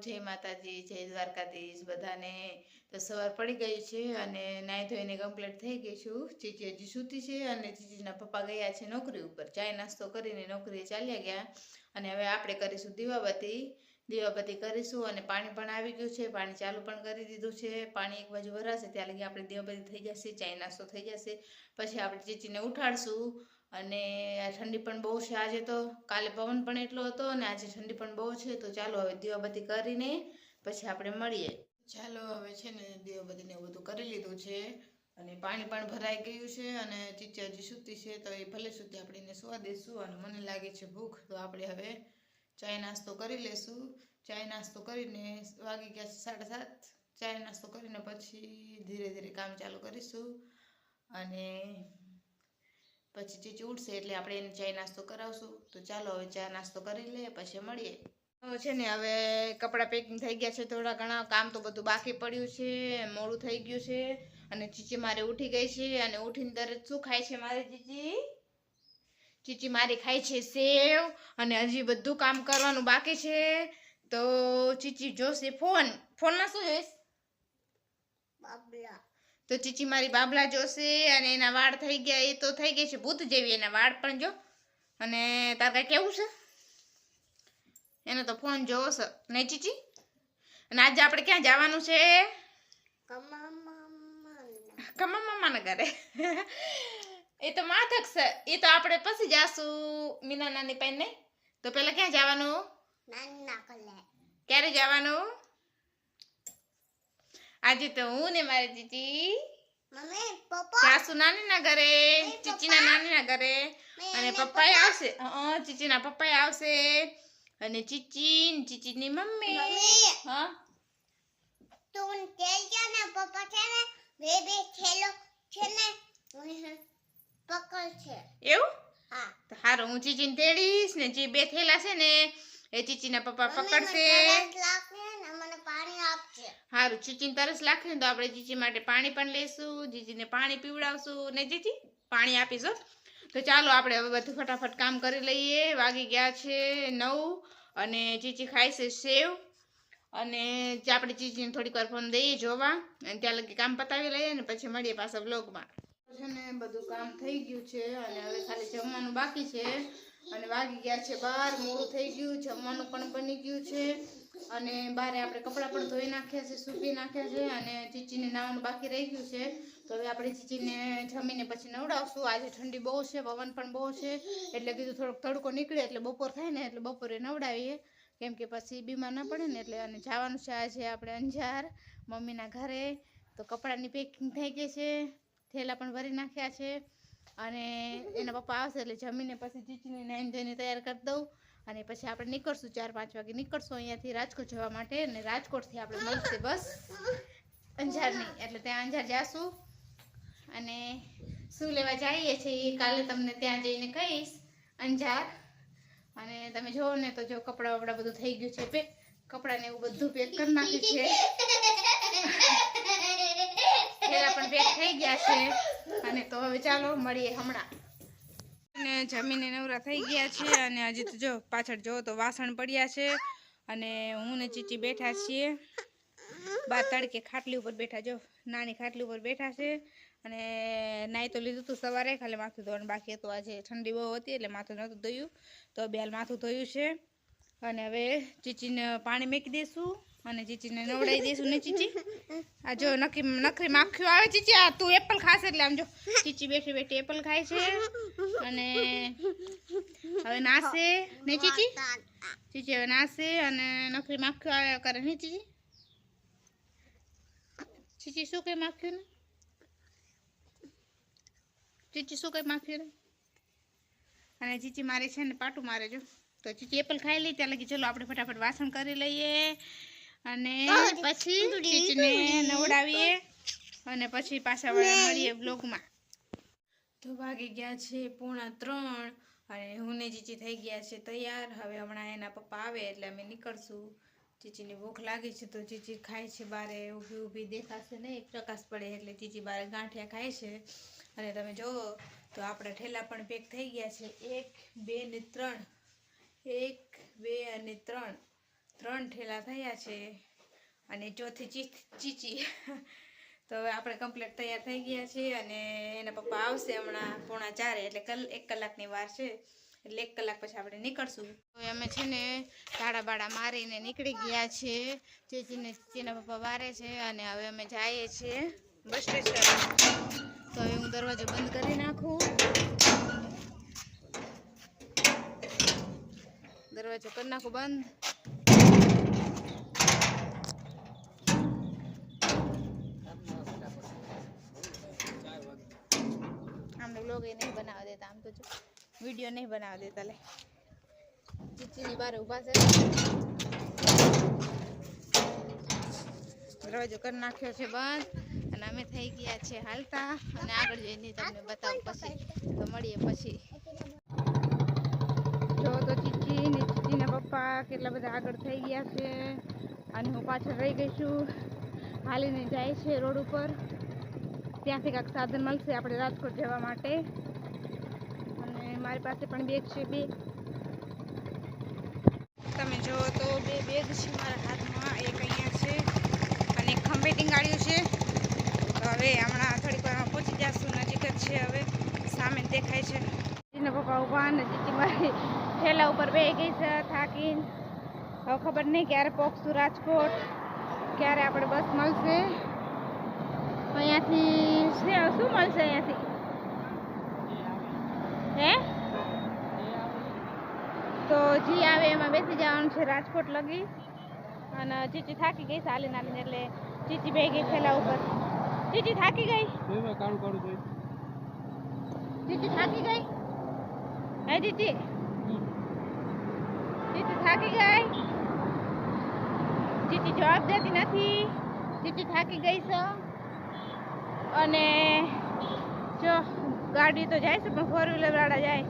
જય માતાજી, જય દ્વારકાધીશ બધાને। તો સવાર પડી ગઈ છે અને નાઈ ધોઈને કમ્પ્લીટ થઈ ગઈ છું। ચીચી હજી સૂતી છે અને ચીચીના પપ્પા ગયા છે નોકરી ઉપર। ચાય નાસ્તો કરીને નોકરીએ ચાલ્યા ગયા અને હવે આપણે કરીશું દીવાબત્તી કરીશું અને પાણી પણ આવી ગયું છે, પાણી ચાલુ પણ કરી દીધું છે। પાણી એક બાજુ ભરાશે ત્યાં લગી આપણે દીવાબત્તી થઈ જશે, ચાય નાસ્તો થઈ જશે, પછી આપણે ચીચીને ઉઠાડશું। અને આ ઠંડી પણ બહુ છે આજે, તો કાલે પવન પણ એટલો હતો અને આજે ઠંડી પણ બહુ છે। તો ચાલો હવે દીવાબત્તી કરીને પછી આપણે મળીએ। ચાલો હવે છે ને દીવાબત્તીને બધું કરી લીધું છે અને પાણી પણ ભરાઈ ગયું છે અને ચીચી હજી સૂતી છે, તો એ ભલે સૂતી આપણે એને સુવા દઈશું। અને મને લાગે છે ભૂખ, તો આપણે હવે ચાય નાસ્તો કરી લેશું। ચાય નાસ્તો કરીને વાગી ગયા છે 7:30। ચાય નાસ્તો કરીને પછી ધીરે ધીરે કામ ચાલુ કરીશું અને પછી ચીચી ઉઠશે એટલે આપણે એને ચાય નાસ્તો કરાવશું। તો ચાલો હવે ચા નાસ્તો કરી લે પછી મળીએ। તો છે ને હવે કપડાં પેકિંગ થઈ ગયા છે, થોડા ઘણા કામ તો બધું બાકી પડ્યું છે, મોડું થઈ ગયું છે અને ચીચી મારે ઉઠી ગઈ છે અને ઉઠીને તરત શું ખાય છે મારી ચીચી મારી ખાય છે સેવ અને હજી બધું કામ કરવાનું બાકી છે। તો ચીચી જોશે ફોનમાં શું જોઈશ? બાબલા। તો ચીચી મારી બાબલા જોશે અને એના વાળ થઈ ગયા, એ તો થઈ ગઈ છે ભૂત જેવી, એના વાળ પણ જો। અને તાર કઈ કેવું છે? એનો તો ફોન જોવો છે નહીં ચીચી? અને આજે આપણે ક્યાં જવાનું છે? કમા મામાના ઘરે। એ તો માથક છે, એ તો આપણે પછી જાશું મીના નાની પાસે। તો પેલા ક્યાં જવાનું? નાના ઘરે। ક્યારે જવાનું? આજે તો હું ને મારી ચીચી મમ્મી પપ્પા જાસુ નાનીના ઘરે, ચીચીના નાનીના ઘરે અને પપ્પા આવશે। ચીચીના પપ્પા આવશે અને ચીચીની મમ્મી। હા તું તેલ કે ને પપ્પા છે ને બે ખેલો છે ને પકડ છે એવું? હા તો હારું, હું ચીચીને તેડીશ ને જે બે થેલા છે ને એ ચીચીના પપ્પા પકડશે। હારું, ચીચીને તરસ લાગશે ને તો આપણે ચીચી માટે પાણી પણ લઈશું, ચીચીને પાણી પીવડાવશું ને ચીચી પાણી આપીશું। તો ચાલો આપણે હવે બધું ફટાફટ કામ કરી લઈએ। વાગી ગયા છે 9 અને ચીચી ખાય છે સેવ અને આપણે ચીચીને થોડીક વાર ફોન દઈએ જોવા અને ત્યાં લગી કામ પતાવી લઈએ ને પછી મળીએ પાછા વ્લોગમાં। છે ને બધું કામ થઈ ગયું છે અને હવે ખાલી જમવાનું બાકી છે અને વાગી ગયા છે 12, મોડું થઈ ગયું, જમવાનું પણ બની ગયું છે અને બારે આપણે કપડાં પણ ધોઈ નાખ્યા છે, સૂકવી નાખ્યા છે અને ચીચીને નાવાનું બાકી રહી ગયું છે। તો હવે આપણે ચીચીને જમીને પછી નવડાવશું। આજે ઠંડી બહુ છે, પવન પણ બહુ છે એટલે કીધું થોડોક તડકો નીકળે એટલે બપોર થાય ને એટલે બપોરે નવડાવીએ, કેમ કે પછી બીમાર ના પડે ને એટલે। અને જવાનું છે આજે આપણે અંજાર મમ્મીના ઘરે। તો કપડાની પેકિંગ થઈ ગઈ છે, થેલા પણ ભરી નાખ્યા છે અને એના પપ્પા આવશે એટલે જમીને પછી ચીચીને નાઈને ધોઈને તૈયાર કરી દઉં અને પછી આપણે નીકળશું 4-5 વાગે નીકળશું અહીંયાથી રાજકોટ જવા માટે અને રાજકોટથી આપણે મળશે બસ અંજારની, એટલે ત્યાં અંજાર જાશું અને શું લેવા જઈએ છીએ એ કાલે તમને ત્યાં જઈને કહીશ અંજાર। અને તમે જોવો ને તો જો કપડાં વપડા બધું થઈ ગયું છે પેક, કપડાને એવું બધું પેક કરી નાખ્યું છે, થેલા પણ પેક થઈ ગયા છે અને તો હવે ચાલો મળીએ હમણાં। ને જમીને નવરા થઈ ગયા છે અને હજી તો જો પાછળ જો તો વાસણ પડ્યા છે અને હું ને ચીચી બેઠા છીએ બાર તડકે ખાટલી ઉપર બેઠા, જો નાની ખાટલી ઉપર બેઠા છે અને નાઈ તો લીધું તું સવારે, ખાલી માથું ધોવાનું બાકી હતું। આજે ઠંડી બહુ હતી એટલે માથું નહોતું ધોયું, તો બે હાલ માથું ધોયું છે અને હવે ચીચીને પાણી મૂકી દઈશું અને ચીચીને નવડાવી દઈશું ને ચીચી। આ જો નખરી માખીઓ આવે ચીચી, આ તું એપલ ખાશે એટલે આમ જો ચીચી બેઠી બેઠી એપલ ખાય છે અને હવે નાશે ને ચીચી હવે નાશે અને નખરી માખીઓ આવ્યા કરે ને ચીચી શું કઈ માખ્યું ને ચીચી શું કઈ માખ્યું ને અને ચીચી મારે છે ને પાટું મારે જો। તો ચીચી એપલ ખાઈ લઈ ત્યાં લગી ચલો આપણે ફટાફટ વાસણ કરી લઈએ અને પછી ચીચીને નવડાવીએ અને પછી પાછા મળીએ બ્લોગમાં। તો વાગી ગયા છે 2:45 અને હું ને ચીચી થઈ ગયા છે તૈયાર। હવે હમણાં એના પપ્પા આવે એટલે અમે નીકળશું। ચીચીની ભૂખ લાગી છે તો ચીચી ખાય છે બારે, ઊભી ઊભી દેખાશે નહીં, પ્રકાશ પડે એટલે ચીચી બારે ગાંઠિયા ખાય છે। અને તમે જોવો તો આપણા ઠેલા પણ પેક થઈ ગયા છે 1, 2 ને 3, 1, 2 અને 3 3 ઠેલા થયા છે અને ચોથી ચીચી તો હવે આપણે કમ્પ્લીટ તૈયાર થઈ ગયા છીએ અને એના પપ્પા આવશે હમણાં 3:45 એટલે 1 કલાકની વાર છે એટલે 1 કલાક પછી આપણે નીકળશું. હવે અમે છે ને તાળા બાળા મારીને નીકળી ગયા છે. ચીચીના પપ્પા વારે છે અને હવે અમે જઈએ છીએ બસ સ્ટેશન. તો હવે હું દરવાજો બંધ કરી નાખું. દરવાજો કરી નાખું બંધ. हमने लोग ये नहीं बना देता, हम तो जो वीडियो नहीं बना देता. ले चीची बार ऊभा से દરવાજો કરી નાખ્યો છે બંધ અને અમે થઈ ગયા છે હાલતા અને આગળ જઈને તમને બતાવું પછી. તો મળીએ પછી. જો તો ચીચીના પપ્પા કેટલા બધા આગળ થઈ ગયા છે અને હું પાછળ રહી ગઈ છું. હાલીને જાય છે રોડ ઉપર. ત્યાંથી કાંઈક સાધન મળશે આપણે રાજકોટ જવા માટે. અને મારી પાસે પણ બેગ છે 2. તમે જુઓ તો 2 બેગ છે મારા હાથમાં. એક અહીંયા છે અને એક ખંભે ટીંગાડ્યું છે. તો હવે હમણાં થોડીક વારમાં પહોંચી જશું. નજીક જ છે. હવે સામે દેખાય છે. ચીચીના પપ્પા ઊભા અને ચીચી મારી ઠેલા ઉપર બે ગઈ છે થાકીને. હવે ખબર નહીં ક્યારે પહોંચશું રાજકોટ, ક્યારે આપણે બસ મળશે. અહીંયાથી શું મળશે? અહીંયાથી હે તો જી આવે એમાં બેસી જવાનું છે રાજકોટ લગી. અને ચીચી થાકી ગઈ ચાલીને આવીને એટલે ચીચી બે ગઈ ઠેલા ઉપર. ચીચી થાકી ગઈ. ચીચી થાકી ગઈ. હે ચીચી થાકી ગઈ. ચીચી જવાબ દેતી નથી. ચીચી થાકી ગઈ છે. અને જો ગાડી તો જાય છે પણ 4 વ્હીલર વાળા જાય.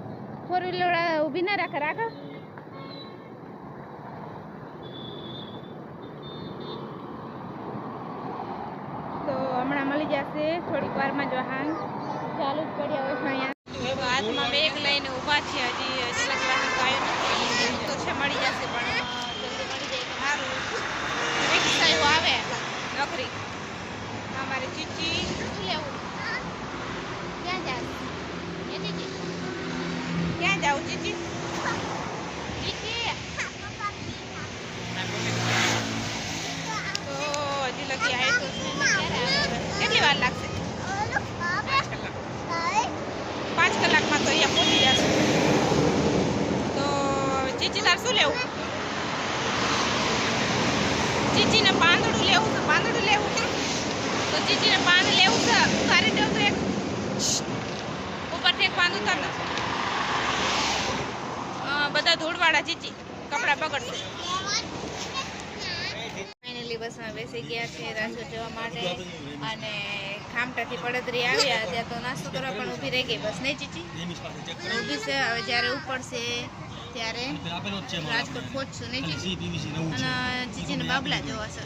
4 વ્હીલર વાળા ઊભી ના રાખે. તો હમણાં મળી જશે થોડીક વારમાં. જો હાંગ ચાલુ જ પડ્યા હોય છે અહીંયા. હાથમાં બેગ લઈને ઊભા છે. હજી જરાક વાહન તો આવ્યું નથી. તો છે મળી જશે પણ જલ્દી મળી જાય સારું. રિક્ષા આવે નોકરી. અમારી ચીચી લેવું. ક્યાં જાવ? ક્યાં જાવ ચીચી? તો હજી લગી આવી તો કેટલી વાર લાગશે? 5 કલાકમાં તો અહીંયા પહોંચી જશે. તો ચીચી તાર શું લેવું? ચીચીને પાંદડું લેવું છે. પાંદડું લેવું છે તો ચીચીને પાંદ લેવું છે. ઉતારી દઉં તો એક ઉપરથી એક પાંદ ઉતાર દઉં. બધા ધૂળવાળા ચીચી કપડાં બગડશે. ફાઇનલી બસમાં બેસી ગયા છે રાજકોટ જવા માટે. અને ખામટાથી પડતરી આવ્યા ત્યાં તો નાસ્તો કરવા પણ ઊભી રહી ગઈ બસ. નહીં ચીચી ઊભી છે. હવે જ્યારે ઉપડશે ત્યારે રાજકોટ પહોંચશું. નહીં ચીચી? અને ચીચીને બાબલા જોવા છે.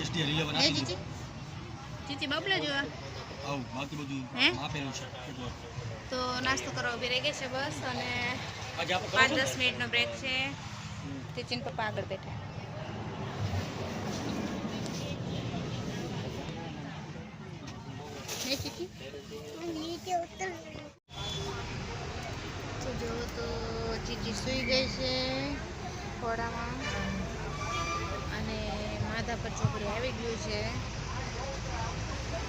નહીં ચીચી? ચીચી બાબલા જોવા હે? તો નાસ્તો કરવા ઊભી રહી ગઈ છે બસ. અને 5-10 મિનિટનો બ્રેક છે. ચીચીના પપ્પા આગળ બેઠા. જો તો ચીચી સૂઈ ગઈ છે ખોડામાં અને માથા પર છોકરી આવી ગયું છે.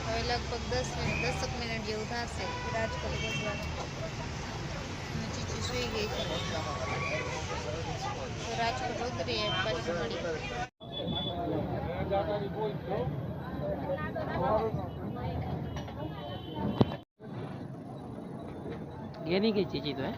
હવે લગભગ 10 મિનિટ જેવું થશે રાજકોટ પહોંચવાનું. અને ચીચી સૂઈ ગઈ છે. તો રાજકોટ ઉતરીએ પછી મળીએ. ये नहीं गई चीची तो है